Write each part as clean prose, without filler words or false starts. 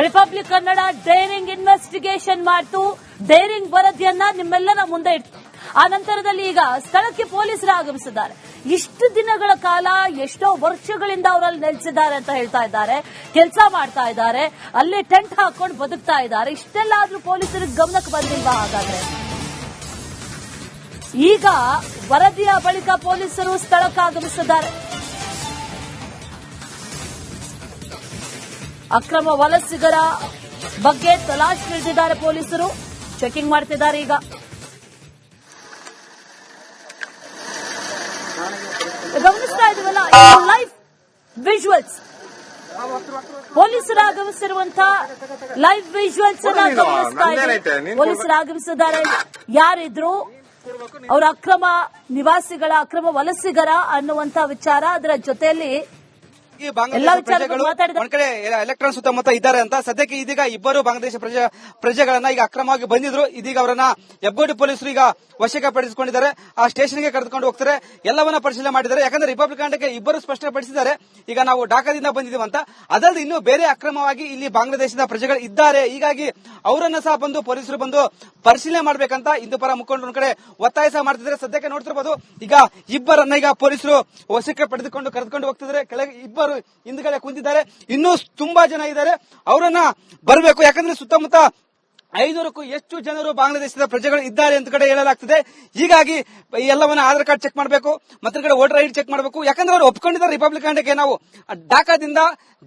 Republic Kannada daring investigation ಮಾಡ್ತು, daring ವರದಿಯನ್ನ ನಿಮ್ಮೆಲ್ಲರ ಮುಂದೆ ಇಟ್ಟು ಆ ನಂತರದಲ್ಲಿ ಈಗ ಸ್ಥಳಕ್ಕೆ ಪೊಲೀಸರು ಆಗಮಿಸಿದ್ದಾರೆ. ಇಷ್ಟು ದಿನಗಳ ಕಾಲ ಎಷ್ಟೋ ವರ್ಷಗಳಿಂದ ಅವರಲ್ಲಿ ನೆಲೆಸಿದ್ದಾರೆ ಅಂತ ಹೇಳ್ತಾ ಇದ್ದಾರೆ, ಕೆಲಸ ಮಾಡ್ತಾ ಇದ್ದಾರೆ, ಅಲ್ಲೇ ಟೆಂಟ್ ಹಾಕೊಂಡು ಬದುಕ್ತಾ ಇದ್ದಾರೆ. ಇಷ್ಟೆಲ್ಲ ಆದ್ರೂ ಪೊಲೀಸರಿಗೆ ಗಮನಕ್ಕೆ ಬಂದಿಲ್ವಾ? ಹಾಗಾದ್ರೆ ಈಗ ವರದಿಯ ಬಳಿಕ ಪೊಲೀಸರು ಸ್ಥಳಕ್ಕೆ ಆಗಮಿಸಿದ್ದಾರೆ. ಅಕ್ರಮ ವಲಸಿಗರ ಬಗ್ಗೆ ತಲಾಶ್ ಹಿಡಿದಿದ್ದಾರೆ ಪೊಲೀಸರು, ಚೆಕಿಂಗ್ ಮಾಡ್ತಿದ್ದಾರೆ. ಈಗ ಗಮನಿಸ್ತಾ ಇದೀವಲ್ಲ ಲೈವ್ ವಿಜುವಲ್ಸ್, ಪೊಲೀಸರು ಆಗಮಿಸಿರುವಂತಹ ಲೈವ್ ವಿಜುವಲ್ಸ್ ಅನ್ನ ಗಮನಿಸ್ತಾ ಇದ್ದೀವಿ. ಪೊಲೀಸರು ಆಗಮಿಸಿದ್ದಾರೆ. ಯಾರಿದ್ರು ಅವರ ಅಕ್ರಮ ನಿವಾಸಿಗಳ, ಅಕ್ರಮ ವಲಸಿಗರ ಅನ್ನುವಂತ ವಿಚಾರ, ಅದರ ಜೊತೆಯಲ್ಲಿ ಎಲ್ಲ ವಿಚಾರಗಳು ಒಂದ್ ಕಡೆ ಎಲೆಕ್ಟ್ರಾನ್ ಸುತ್ತಮುತ್ತ ಇದ್ದಾರೆ ಅಂತ. ಸದ್ಯಕ್ಕೆ ಇದೀಗ ಇಬ್ಬರು ಬಾಂಗ್ಲಾದೇಶ ಪ್ರಜೆಗಳನ್ನ ಈಗ ಅಕ್ರಮವಾಗಿ ಬಂದಿದ್ರು. ಇದೀಗ ಅವರನ್ನ ಹೆಬ್ಬಗೋಡಿ ಪೊಲೀಸರು ಈಗ ವಶಕ್ಕೆ ಪಡಿಸಿಕೊಂಡಿದ್ದಾರೆ. ಆ ಸ್ಟೇಷನ್ಗೆ ಕರೆದುಕೊಂಡು ಹೋಗ್ತಾರೆ, ಎಲ್ಲವನ್ನ ಪರಿಶೀಲನೆ ಮಾಡಿದ್ದಾರೆ. ಯಾಕಂದ್ರೆ ರಿಪಬ್ಲಿಕ್ ಕಾಂಡಕ್ಕೆ ಇಬ್ಬರು ಸ್ಪಷ್ಟಪಡಿಸಿದ್ದಾರೆ, ಈಗ ನಾವು ಢಾಕಾದಿಂದ ಬಂದಿದ್ದೀವಿ ಅಂತ. ಅದಲ್ಲದೆ ಇನ್ನೂ ಬೇರೆ ಅಕ್ರಮವಾಗಿ ಇಲ್ಲಿ ಬಾಂಗ್ಲಾದೇಶದ ಪ್ರಜೆಗಳು ಇದ್ದಾರೆ, ಹೀಗಾಗಿ ಅವರನ್ನ ಸಹ ಬಂದು ಪೊಲೀಸರು ಬಂದು ಪರಿಶೀಲನೆ ಮಾಡಬೇಕಂತ ಹಿಂದೂ ಪರ ಮುಖಂಡರು ಒಂದ್ ಕಡೆ ಒತ್ತಾಯ ಸಹ ಮಾಡ್ತಿದ್ದಾರೆ. ಸದ್ಯಕ್ಕೆ ನೋಡ್ತಿರ್ಬೋದು, ಈಗ ಇಬ್ಬರನ್ನ ಈಗ ಪೊಲೀಸರು ವಶಕ್ಕೆ ಪಡೆದುಕೊಂಡು ಕರೆದುಕೊಂಡು ಹೋಗ್ತಿದ್ದಾರೆ. ಕೆಳಗೆ ಇಬ್ಬರು ಹಿಂದ್ಗಡೆ ಕುಂತಿದ್ದಾರೆ, ಇನ್ನೂ ತುಂಬಾ ಜನ ಇದ್ದಾರೆ, ಅವರನ್ನ ಬರಬೇಕು. ಯಾಕಂದ್ರೆ ಸುತ್ತಮುತ್ತ 500ಕ್ಕೂ ಹೆಚ್ಚು ಜನರು ಬಾಂಗ್ಲಾದೇಶದ ಪ್ರಜೆಗಳು ಇದ್ದಾರೆ ಅಂತ ಕಡೆ ಹೇಳಲಾಗ್ತದೆ. ಹೀಗಾಗಿ ಎಲ್ಲವನ್ನ ಆಧಾರ್ ಕಾರ್ಡ್ ಚೆಕ್ ಮಾಡಬೇಕು, ಮತ್ತೆ ಕಡೆ ವೋಟರ್ ಐಡಿ ಚೆಕ್ ಮಾಡಬೇಕು. ಯಾಕಂದ್ರೆ ಅವರು ಒಪ್ಕೊಂಡಿದ್ದಾರೆ ರಿಪಬ್ಲಿಕ್ ಕಾಂಡಕ್ಕೆ ನಾವು ಢಾಕಾದಿಂದ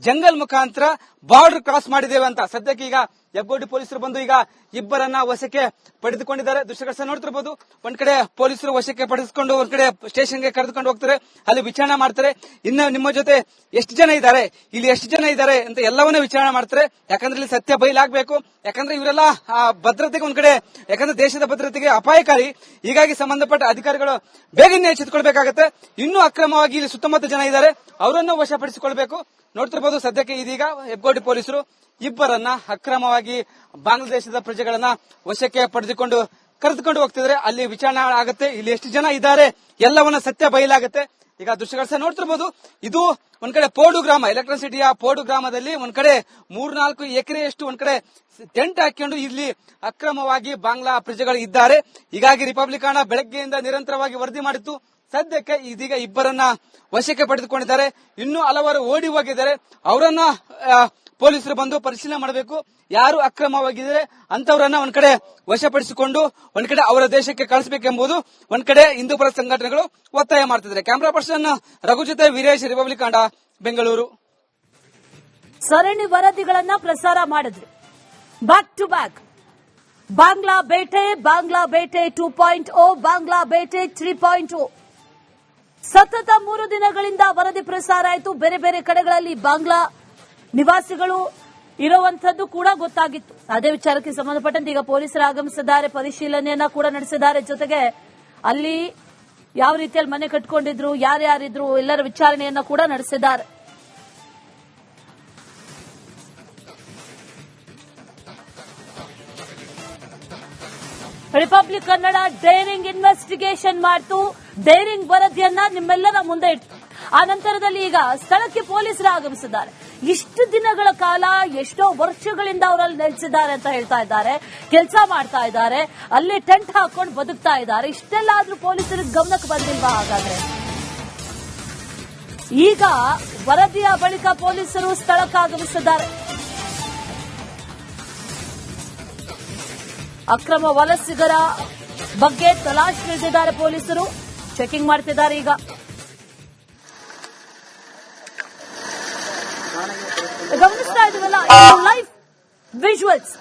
ಜಂಗಲ್ ಮುಖಾಂತರ ಬಾರ್ಡರ್ ಕ್ರಾಸ್ ಮಾಡಿದ್ದೇವೆ ಅಂತ. ಸದ್ಯಕ್ಕೆ ಈಗ ಹೆಬ್ಬಗೋಡಿ ಪೊಲೀಸರು ಬಂದು ಈಗ ಇಬ್ಬರನ್ನ ವಶಕ್ಕೆ ಪಡೆದುಕೊಂಡಿದ್ದಾರೆ. ದೃಶ್ಯಗಳು ಸಹ ನೋಡ್ತಿರ್ಬೋದು, ಒಂದ್ ಕಡೆ ಪೊಲೀಸರು ವಶಕ್ಕೆ ಪಡೆದುಕೊಂಡು ಒಂದ್ ಕಡೆ ಸ್ಟೇಷನ್ಗೆ ಕರೆದುಕೊಂಡು ಹೋಗ್ತಾರೆ, ಅಲ್ಲಿ ವಿಚಾರಣೆ ಮಾಡ್ತಾರೆ. ಇನ್ನು ನಿಮ್ಮ ಜೊತೆ ಎಷ್ಟು ಜನ ಇದ್ದಾರೆ, ಇಲ್ಲಿ ಎಷ್ಟು ಜನ ಇದ್ದಾರೆ ಅಂತ ಎಲ್ಲವನ್ನೂ ವಿಚಾರಣೆ ಮಾಡ್ತಾರೆ. ಯಾಕಂದ್ರೆ ಇಲ್ಲಿ ಸತ್ಯ ಬಯಲಾಗಬೇಕು. ಯಾಕಂದ್ರೆ ಇವರೆಲ್ಲ ಭದ್ರತೆಗೆ ಒಂದ್ ಕಡೆ, ಯಾಕಂದ್ರೆ ದೇಶದ ಭದ್ರತೆಗೆ ಅಪಾಯಕಾರಿ. ಹೀಗಾಗಿ ಸಂಬಂಧಪಟ್ಟ ಅಧಿಕಾರಿಗಳು ಬೇಗನೆ ಎಚ್ಚೆತ್ತುಕೊಳ್ಬೇಕಾಗತ್ತೆ. ಇನ್ನೂ ಅಕ್ರಮವಾಗಿ ಇಲ್ಲಿ ಸುತ್ತಮುತ್ತ ಜನ ಇದ್ದಾರೆ, ಅವರನ್ನು ವಶಪಡಿಸಿಕೊಳ್ಬೇಕು. ನೋಡ್ತಿರ್ಬೋದು, ಸದ್ಯಕ್ಕೆ ಇದೀಗ ಹೆಬ್ಬಗೋಡಿ ಪೊಲೀಸರು ಇಬ್ಬರನ್ನ ಅಕ್ರಮವಾಗಿ ಬಾಂಗ್ಲಾದೇಶದ ಪ್ರಜೆಗಳನ್ನ ವಶಕ್ಕೆ ಪಡೆದುಕೊಂಡು ಕರೆದುಕೊಂಡು ಹೋಗ್ತಿದ್ರೆ ಅಲ್ಲಿ ವಿಚಾರಣೆ ಆಗುತ್ತೆ. ಇಲ್ಲಿ ಎಷ್ಟು ಜನ ಇದ್ದಾರೆ ಎಲ್ಲವನ್ನ ಸತ್ಯ ಬಯಲಾಗುತ್ತೆ. ಈಗ ದೃಶ್ಯಗಳು ಸಹ ನೋಡ್ತಿರ್ಬೋದು, ಇದು ಒಂದ್ ಕಡೆ ಪೋಡು ಗ್ರಾಮ, ಎಲೆಕ್ಟ್ರಿಸಿಟಿಯ ಪೋಡು ಗ್ರಾಮದಲ್ಲಿ ಒಂದ್ ಕಡೆ 3-4 ಎಕರೆಯಷ್ಟು ಒಂದ್ ಕಡೆ ಟೆಂಟ್ ಹಾಕೊಂಡು ಇಲ್ಲಿ ಅಕ್ರಮವಾಗಿ ಬಾಂಗ್ಲಾ ಪ್ರಜೆಗಳು ಇದ್ದಾರೆ. ಹೀಗಾಗಿ ರಿಪಬ್ಲಿಕ್ ಕಾಂಡ ಬೆಳಗ್ಗೆಯಿಂದ ನಿರಂತರವಾಗಿ ವರದಿ ಮಾಡಿತ್ತು. ಸದ್ಯಕ್ಕೆ ಇದೀಗ ಇಬ್ಬರನ್ನ ವಶಕ್ಕೆ ಪಡೆದುಕೊಂಡಿದ್ದಾರೆ. ಇನ್ನೂ ಹಲವಾರು ಓಡಿ ಹೋಗಿದ್ದಾರೆ, ಅವರನ್ನ ಪೊಲೀಸರು ಬಂದು ಪರಿಶೀಲನೆ ಮಾಡಬೇಕು. ಯಾರು ಅಕ್ರಮವಾಗಿದ್ದಾರೆ ಅಂತವರನ್ನ ಒಂದ್ ಕಡೆ ವಶಪಡಿಸಿಕೊಂಡು ಒಂದ್ ಕಡೆ ಅವರ ದೇಶಕ್ಕೆ ಕಳಿಸಬೇಕೆಂಬುದು ಒಂದ್ ಕಡೆ ಹಿಂದೂಪರ ಸಂಘಟನೆಗಳು ಒತ್ತಾಯ ಮಾಡ್ತಿದ್ದಾರೆ. ಕ್ಯಾಮರಾ ಪರ್ಸನ್ ರಘು ಜೊತೆ ವೀರೇಶ್, ರಿಪಬ್ಲಿಕ್ ಕಾಂಡ, ಬೆಂಗಳೂರು. ಸರಣಿ ವರದಿಗಳನ್ನ ಪ್ರಸಾರ ಮಾಡಿದ್ರು, ಬ್ಯಾಕ್ ಟು ಬ್ಯಾಕ್. ಬಾಂಗ್ಲಾ ಬೇಟೆ 2.0, ಬಾಂಗ್ಲಾ ಬೇಟೆ 3.0. ಸತತ 3 ದಿನಗಳಿಂದ ವರದಿ ಪ್ರಸಾರ ಆಯಿತು. ಬೇರೆ ಬೇರೆ ಕಡೆಗಳಲ್ಲಿ ಬಾಂಗ್ಲಾ ನಿವಾಸಿಗಳು ಇರುವಂತದ್ದು ಕೂಡ ಗೊತ್ತಾಗಿತ್ತು. ಅದೇ ವಿಚಾರಕ್ಕೆ ಸಂಬಂಧಪಟ್ಟಂತೆ ಈಗ ಪೊಲೀಸರು ಆಗಮಿಸಿದ್ದಾರೆ, ಪರಿಶೀಲನೆಯನ್ನ ಕೂಡ ನಡೆಸಿದ್ದಾರೆ. ಜೊತೆಗೆ ಅಲ್ಲಿ ಯಾವ ರೀತಿಯಲ್ಲಿ ಮನೆ ಕಟ್ಕೊಂಡಿದ್ರು, ಯಾರ್ಯಾರಿದ್ರು, ಎಲ್ಲರ ವಿಚಾರಣೆಯನ್ನ ಕೂಡ ನಡೆಸಿದ್ದಾರೆ. ರಿಪಬ್ಲಿಕ್ ಕನ್ನಡ ಡೇರಿಂಗ್ ಇನ್ವೆಸ್ಟಿಗೇಷನ್ ಮಾಡ್ತು, ಡೇರಿಂಗ್ ವರದಿಯನ್ನ ನಿಮ್ಮೆಲ್ಲರ ಮುಂದೆ ಇಟ್ಟು ಆ ನಂತರದಲ್ಲಿ ಈಗ ಸ್ಥಳಕ್ಕೆ ಪೊಲೀಸರು ಆಗಮಿಸಿದ್ದಾರೆ. ಇಷ್ಟು ದಿನಗಳ ಕಾಲ ಎಷ್ಟೋ ವರ್ಷಗಳಿಂದ ಅವರಲ್ಲಿ ನೆಲೆಸಿದ್ದಾರೆ ಅಂತ ಹೇಳ್ತಾ ಇದ್ದಾರೆ, ಕೆಲಸ ಮಾಡ್ತಾ ಇದ್ದಾರೆ, ಅಲ್ಲೇ ಟೆಂಟ್ ಹಾಕೊಂಡು ಬದುಕ್ತಾ ಇದ್ದಾರೆ. ಇಷ್ಟೆಲ್ಲ ಆದ್ರೂ ಪೊಲೀಸರಿಗೆ ಗಮನಕ್ಕೆ ಬಂದಿಲ್ವಾ? ಹಾಗಾದ್ರೆ ಈಗ ವರದಿಯ ಬಳಿಕ ಪೊಲೀಸರು ಸ್ಥಳಕ್ಕೆ ಆಗಮಿಸಿದ್ದಾರೆ. ಅಕ್ರಮ ವಲಸಿಗರ ಬಗ್ಗೆ ತಲಾಶ್ ಹಿಡಿದಿದ್ದಾರೆ ಪೊಲೀಸರು, ಚೆಕಿಂಗ್ ಮಾಡ್ತಿದ್ದಾರೆ. ಈಗ ಗಮನಿಸ್ತಾ ಇದೀವಲ್ಲ ಲೈವ್ ವಿಜುವಲ್ಸ್,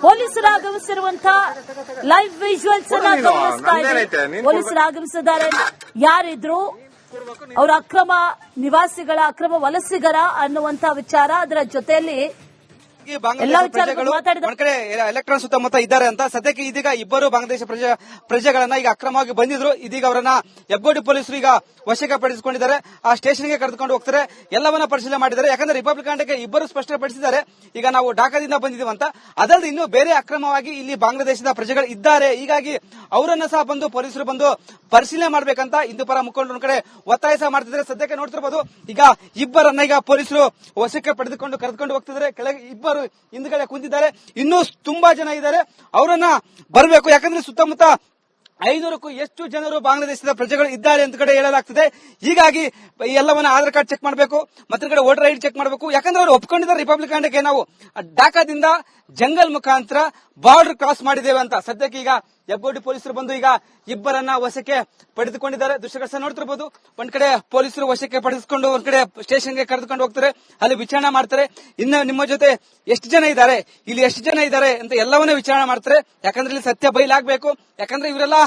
ಪೊಲೀಸರು ಆಗಮಿಸಿರುವಂತಹ ಲೈವ್ ವಿಜುವಲ್ಸ್ ಅನ್ನ ಗಮನಿಸ್ತಾ ಇದ್ದೀವಿ. ಪೊಲೀಸರು ಆಗಮಿಸಿದ್ದಾರೆ. ಯಾರಿದ್ರು ಅವರ ಅಕ್ರಮ ನಿವಾಸಿಗಳ, ಅಕ್ರಮ ವಲಸಿಗರ ಅನ್ನುವಂತ ವಿಚಾರ, ಅದರ ಜೊತೆಯಲ್ಲಿ ಈ ಬಾಂಗ್ಲಾದೇಶ ಪ್ರಜೆಗಳು ಒಂದ್ ಕಡೆ ಎಲೆಕ್ಟ್ರಾನ್ ಸುತ್ತಮುತ್ತ ಇದ್ದಾರೆ ಅಂತ ಸದ್ಯಕ್ಕೆ ಇದೀಗ ಇಬ್ಬರು ಬಾಂಗ್ಲಾದೇಶ ಪ್ರಜೆಗಳನ್ನ ಈಗ ಅಕ್ರಮವಾಗಿ ಬಂದಿದ್ರು. ಇದೀಗ ಅವರನ್ನ ಹೆಬ್ಬಗೋಡಿ ಪೊಲೀಸರು ಈಗ ವಶಕ್ಕೆ ಪಡಿಸಿಕೊಂಡಿದ್ದಾರೆ. ಆ ಸ್ಟೇಷನ್ಗೆ ಕರೆದುಕೊಂಡು ಹೋಗ್ತಾರೆ. ಎಲ್ಲವನ್ನ ಪರಿಶೀಲನೆ ಮಾಡಿದ್ದಾರೆ. ಯಾಕಂದ್ರೆ ರಿಪಬ್ಲಿಕ್ ಕಾಂಡಕ್ಕೆ ಇಬ್ಬರು ಸ್ಪಷ್ಟಪಡಿಸಿದ್ದಾರೆ, ಈಗ ನಾವು ಢಾಕಾದಿಂದ ಬಂದಿದ್ದೀವಿ ಅಂತ. ಅದಲ್ಲದೆ ಇನ್ನೂ ಬೇರೆ ಅಕ್ರಮವಾಗಿ ಇಲ್ಲಿ ಬಾಂಗ್ಲಾದೇಶದ ಪ್ರಜೆಗಳು ಇದ್ದಾರೆ. ಹೀಗಾಗಿ ಅವರನ್ನ ಸಹ ಬಂದು ಪೊಲೀಸರು ಬಂದು ಪರಿಶೀಲನೆ ಮಾಡಬೇಕಂತ ಹಿಂದೂ ಪರ ಮುಖಂಡರು ಒಂದ್ ಕಡೆ ಒತ್ತಾಯ ಸಹ ಮಾಡ್ತಿದ್ದಾರೆ. ಸದ್ಯಕ್ಕೆ ನೋಡ್ತಿರ್ಬೋದು, ಈಗ ಇಬ್ಬರನ್ನ ಈಗ ಪೊಲೀಸರು ವಶಕ್ಕೆ ಪಡೆದುಕೊಂಡು ಕರೆದುಕೊಂಡು ಹೋಗ್ತಿದ್ದಾರೆ. ಕೆಳಗೆ ಇಬ್ಬರು ಹಿಂದ್ಗಡೆ ಕುಂತಿದ್ದಾರೆ. ಇನ್ನೂ ತುಂಬಾ ಜನ ಇದ್ದಾರೆ, ಅವರನ್ನ ಬರಬೇಕು. ಯಾಕಂದ್ರೆ ಸುತ್ತಮುತ್ತ 500ಕ್ಕೂ ಹೆಚ್ಚು ಜನರು ಬಾಂಗ್ಲಾದೇಶದ ಪ್ರಜೆಗಳು ಇದ್ದಾರೆ ಅಂತ ಕಡೆ ಹೇಳಲಾಗ್ತದೆ. ಹೀಗಾಗಿ ಎಲ್ಲವನ್ನ ಆಧಾರ್ ಕಾರ್ಡ್ ಚೆಕ್ ಮಾಡಬೇಕು, ಮತ್ತೆ ಕಡೆ ವೋಟರ್ ಐಡಿ ಚೆಕ್ ಮಾಡಬೇಕು. ಯಾಕಂದ್ರೆ ಅವರು ಒಪ್ಕೊಂಡಿದ್ದಾರೆ ರಿಪಬ್ಲಿಕ್ ಕಾಂಡಕ್ಕೆ ನಾವು ಢಾಕಾದಿಂದ ಜಂಗಲ್ ಮುಖಾಂತರ ಬಾರ್ಡರ್ ಕ್ರಾಸ್ ಮಾಡಿದ್ದೇವೆ ಅಂತ. ಸದ್ಯಕ್ಕೆ ಈಗ ಹೆಬ್ಬಗೋಡಿ ಪೊಲೀಸರು ಬಂದು ಈಗ ಇಬ್ಬರನ್ನ ವಶಕ್ಕೆ ಪಡೆದುಕೊಂಡಿದ್ದಾರೆ. ದೃಶ್ಯಗಳು ನೋಡ್ತಿರ್ಬೋದು, ಒಂದ್ ಕಡೆ ಪೊಲೀಸರು ವಶಕ್ಕೆ ಪಡೆದುಕೊಂಡು ಒಂದ್ ಕಡೆ ಸ್ಟೇಷನ್ಗೆ ಕರೆದುಕೊಂಡು ಹೋಗ್ತಾರೆ, ಅಲ್ಲಿ ವಿಚಾರಣೆ ಮಾಡ್ತಾರೆ. ಇನ್ನು ನಿಮ್ಮ ಜೊತೆ ಎಷ್ಟು ಜನ ಇದ್ದಾರೆ, ಇಲ್ಲಿ ಎಷ್ಟು ಜನ ಇದ್ದಾರೆ ಅಂತ ಎಲ್ಲವನ್ನೂ ವಿಚಾರಣೆ ಮಾಡ್ತಾರೆ. ಯಾಕಂದ್ರೆ ಇಲ್ಲಿ ಸತ್ಯ ಬಯಲಾಗಬೇಕು. ಯಾಕಂದ್ರೆ ಇವರೆಲ್ಲ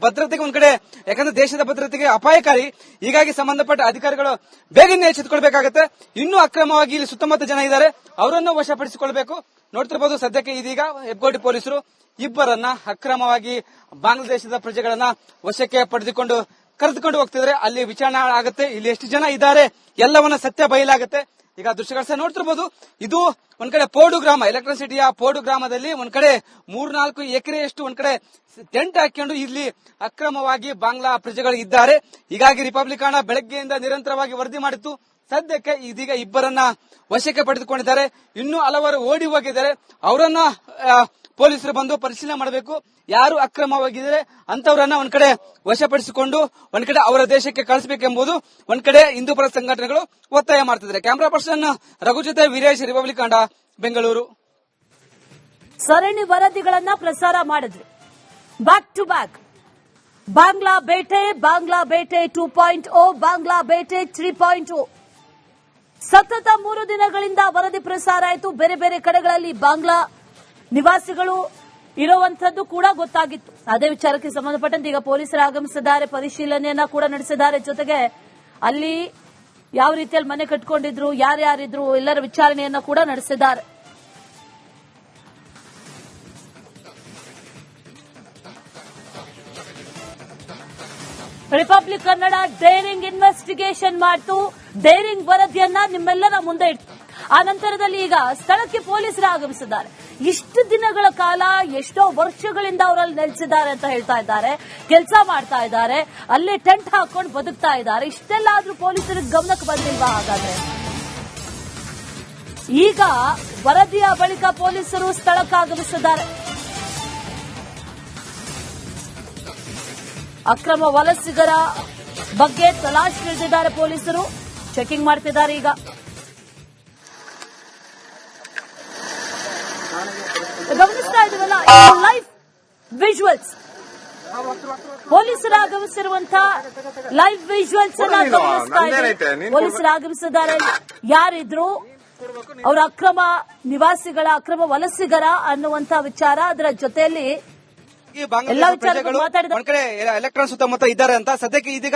ಭದ್ರತೆಗೆ ಒಂದ್ ಕಡೆ, ಯಾಕಂದ್ರೆ ದೇಶದ ಭದ್ರತೆಗೆ ಅಪಾಯಕಾರಿ. ಹೀಗಾಗಿ ಸಂಬಂಧಪಟ್ಟ ಅಧಿಕಾರಿಗಳು ಬೇಗನೆ ಎಚ್ಚೆತ್ತುಕೊಳ್ಬೇಕಾಗತ್ತೆ. ಇನ್ನೂ ಅಕ್ರಮವಾಗಿ ಇಲ್ಲಿ ಸುತ್ತಮುತ್ತ ಜನ ಇದ್ದಾರೆ, ಅವರನ್ನು ವಶಪಡಿಸಿಕೊಳ್ಬೇಕು. ನೋಡ್ತಿರ್ಬೋದು, ಸದ್ಯಕ್ಕೆ ಇದೀಗ ಹೆಬ್ಬಗೋಡಿ ಪೊಲೀಸರು ಇಬ್ಬರನ್ನ ಅಕ್ರಮವಾಗಿ ಬಾಂಗ್ಲಾದೇಶದ ಪ್ರಜೆಗಳನ್ನ ವಶಕ್ಕೆ ಪಡೆದುಕೊಂಡು ಕರೆದುಕೊಂಡು ಹೋಗ್ತಿದ್ರೆ ಅಲ್ಲಿ ವಿಚಾರಣೆ ಆಗುತ್ತೆ. ಇಲ್ಲಿ ಎಷ್ಟು ಜನ ಇದ್ದಾರೆ ಎಲ್ಲವನ್ನ ಸತ್ಯ ಬಯಲಾಗುತ್ತೆ. ಈಗ ದೃಶ್ಯಗಳು ಸಹ ನೋಡ್ತಿರ್ಬೋದು, ಇದು ಒಂದ್ ಕಡೆ ಪೋಡು ಗ್ರಾಮ, ಎಲೆಕ್ಟ್ರಿಸಿಟಿಯ ಪೋಡು ಗ್ರಾಮದಲ್ಲಿ ಒಂದ್ ಕಡೆ 3-4 ಎಕರೆಯಷ್ಟು ಒಂದ್ ಕಡೆ ಟೆಂಟ್ ಹಾಕೊಂಡು ಇಲ್ಲಿ ಅಕ್ರಮವಾಗಿ ಬಾಂಗ್ಲಾ ಪ್ರಜೆಗಳು ಇದ್ದಾರೆ. ಹೀಗಾಗಿ ರಿಪಬ್ಲಿಕ್ ಕಾಂಡ ಬೆಳಗ್ಗೆಯಿಂದ ನಿರಂತರವಾಗಿ ವರದಿ ಮಾಡಿತ್ತು. ಸದ್ಯಕ್ಕೆ ಇದೀಗ ಇಬ್ಬರನ್ನ ವಶಕ್ಕೆ ಪಡೆದುಕೊಂಡಿದ್ದಾರೆ. ಇನ್ನೂ ಹಲವರು ಓಡಿ ಹೋಗಿದ್ದಾರೆ. ಅವರನ್ನ ಪೊಲೀಸರು ಬಂದು ಪರಿಶೀಲನೆ ಮಾಡಬೇಕು. ಯಾರು ಅಕ್ರಮವಾಗಿದ್ದಾರೆ ಅಂತವರನ್ನ ಒಂದ್ ಕಡೆ ವಶಪಡಿಸಿಕೊಂಡು ಒಂದ್ ಕಡೆ ಅವರ ದೇಶಕ್ಕೆ ಕಳಿಸಬೇಕೆಂಬುದು ಒಂದ್ ಕಡೆ ಹಿಂದೂ ಪರ ಸಂಘಟನೆಗಳು ಒತ್ತಾಯ ಮಾಡ್ತಿದ್ದಾರೆ. ಕ್ಯಾಮರಾ ಪರ್ಸನ್ ರಘು ಜೊತೆ ವೀರೇಶ್, ರಿಪಬ್ಲಿಕ್ ಕಾಂಡ, ಬೆಂಗಳೂರು. ಸರಣಿ ವರದಿಗಳನ್ನ ಪ್ರಸಾರ ಮಾಡಿದ್ರಿ ಬ್ಯಾಕ್ ಟು ಬ್ಯಾಕ್. ಬಾಂಗ್ಲಾ ಬೇಟೆ 2.0, ಬಾಂಗ್ಲಾ ಬೇಟೆ 3.0. ಸತತ 3 ದಿನಗಳಿಂದ ವರದಿ ಪ್ರಸಾರ ಆಯಿತು. ಬೇರೆ ಬೇರೆ ಕಡೆಗಳಲ್ಲಿ ಬಾಂಗ್ಲಾ ನಿವಾಸಿಗಳು ಇರುವಂತದ್ದು ಕೂಡ ಗೊತ್ತಾಗಿತ್ತು. ಅದೇ ವಿಚಾರಕ್ಕೆ ಸಂಬಂಧಪಟ್ಟಂತೆ ಈಗ ಪೊಲೀಸರು ಆಗಮಿಸಿದ್ದಾರೆ, ಪರಿಶೀಲನೆಯನ್ನ ಕೂಡ ನಡೆಸಿದ್ದಾರೆ. ಜೊತೆಗೆ ಅಲ್ಲಿ ಯಾವ ರೀತಿಯಲ್ಲಿ ಮನೆ ಕಟ್ಕೊಂಡಿದ್ರು, ಯಾರ್ಯಾರಿದ್ರು, ಎಲ್ಲರ ವಿಚಾರಣೆಯನ್ನ ಕೂಡ ನಡೆಸಿದ್ದಾರೆ. ರಿಪಬ್ಲಿಕ್ ಕನ್ನಡ ಡೇರಿಂಗ್ ಇನ್ವೆಸ್ಟಿಗೇಷನ್ ಮಾಡಿತು, ಡೇರಿಂಗ್ ವರದಿಯನ್ನ ನಿಮ್ಮೆಲ್ಲರ ಮುಂದೆ ಇಟ್ಟು ಆ ನಂತರದಲ್ಲಿ ಈಗ ಸ್ಥಳಕ್ಕೆ ಪೊಲೀಸರು ಆಗಮಿಸಿದ್ದಾರೆ. ಇಷ್ಟು ದಿನಗಳ ಕಾಲ, ಎಷ್ಟೋ ವರ್ಷಗಳಿಂದ ಅವರಲ್ಲಿ ನೆಲೆಸಿದ್ದಾರೆ ಅಂತ ಹೇಳ್ತಾ ಇದ್ದಾರೆ, ಕೆಲಸ ಮಾಡ್ತಾ ಇದ್ದಾರೆ, ಅಲ್ಲೇ ಟೆಂಟ್ ಹಾಕೊಂಡು ಬದುಕ್ತಾ ಇದ್ದಾರೆ. ಇಷ್ಟೆಲ್ಲ ಆದ್ರೂ ಪೊಲೀಸರಿಗೆ ಗಮನಕ್ಕೆ ಬಂದಿಲ್ವಾ? ಹಾಗಾದ್ರೆ ಈಗ ವರದಿಯ ಬಳಿಕ ಪೊಲೀಸರು ಸ್ಥಳಕ್ಕೆ ಆಗಮಿಸಿದ್ದಾರೆ. ಅಕ್ರಮ ವಲಸಿಗರ ಬಗ್ಗೆ ತಲಾಶ್ ಹಿಡಿದಿದ್ದಾರೆ ಪೊಲೀಸರು, ಚೆಕಿಂಗ್ ಮಾಡ್ತಿದ್ದಾರೆ. ಈಗ ಗಮನಿಸ್ತಾ ಇದ್ದೀವಲ್ಲ, ಲೈವ್ ವಿಜುವಲ್ಸ್, ಪೊಲೀಸರು ಆಗಮಿಸಿರುವಂತಹ ಲೈವ್ ವಿಜುವಲ್ಸ್ ಅನ್ನ ಗಮನಿಸ್ತಾ ಇದ್ದೀವಿ. ಪೊಲೀಸರು ಆಗಮಿಸಿದ್ದಾರೆ. ಯಾರಿದ್ರು ಅವರ ಅಕ್ರಮ ನಿವಾಸಿಗಳ, ಅಕ್ರಮ ವಲಸಿಗರ ಅನ್ನುವಂತಹ ವಿಚಾರ, ಅದರ ಜೊತೆಯಲ್ಲಿ ಈ ಬಾಂಗ್ಲಾದೇಶ ಪ್ರಜೆಗಳು ಒಂದ್ ಕಡೆ ಎಲೆಕ್ಟ್ರಾನ್ ಸುತ್ತಮುತ್ತ ಇದ್ದಾರೆ ಅಂತ ಸದ್ಯಕ್ಕೆ ಇದೀಗ